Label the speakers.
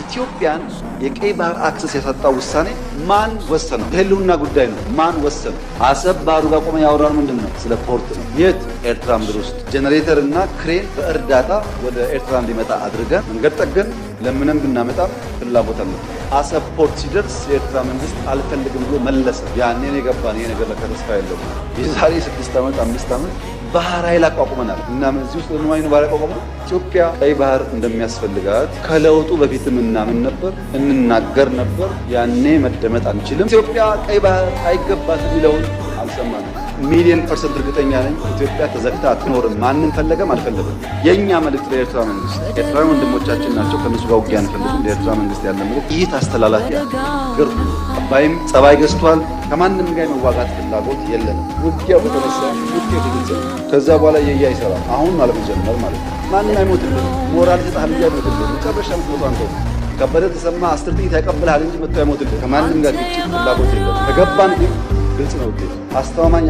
Speaker 1: ኢትዮጵያን የቀይ ባህር አክሰስ ያሳጣው ውሳኔ ማን ወሰነው? የህልውና ጉዳይ ነው። ማን ወሰነው? አሰብ ባህሩ ጋር ቆመን ያወራነው ምንድን ነው? ስለ ፖርት ነው። የት? ኤርትራ ምድር ውስጥ ጄኔሬተር እና ክሬን በእርዳታ ወደ ኤርትራ እንዲመጣ አድርገን መንገድ ጠገን ለምንም ብናመጣም ፍላጎት አለ። አሰብ ፖርት ሲደርስ የኤርትራ መንግስት አልፈልግም ብሎ መለሰ። ያኔ ነው የገባን ይሄ ነገር ለካ ተስፋ የለውም። የዛሬ 6 ዓመት 5 ዓመት ባህር ኃይል አቋቁመናል እና እዚህ ውስጥ ለማይ ነው ባህር አቋቁመናል። ኢትዮጵያ ቀይ ባህር እንደሚያስፈልጋት ከለውጡ በፊትም እናምን ነበር፣ እንናገር ነበር። ያኔ መደመጥ አንችልም። ኢትዮጵያ ቀይ ባህር አይገባትም የሚለውን አልሰማንም። ሚሊዮን % እርግጠኛ ነኝ ኢትዮጵያ ተዘግታ አትኖርም። ማንም ፈለገም አልፈለገም። የኛ መልእክት ለኤርትራ መንግስት፣ ኤርትራ ወንድሞቻችን ናቸው፣ ከነሱ ጋር ውጊያ አንፈልግም። ለኤርትራ መንግስት ያለ መልእክት ይህ አስተላላፊ ግርቱ አባይም ጸባይ ገዝቷል። ከማንም ጋር መዋጋት ፍላጎት የለንም። ውጊያው በተነሳ ውጤቱ ግልጽ ነው። ከዛ በኋላ የያ ይሰራል። አሁን አለመጀመር ማለት ነው። ማንም አይሞትልም። ሞራል ተጣህል አይሞትልም። መጨረሻ ምትሞቱ አንተ ከበደ ተሰማ 10 ጥይት ያቀብልሃል እንጂ መጥቶ አይሞትልም። ከማንም ጋር ግጭት ፍላጎት የለም። ከገባን ግን ግልጽ ነው ውጤቱ አስተማማኝ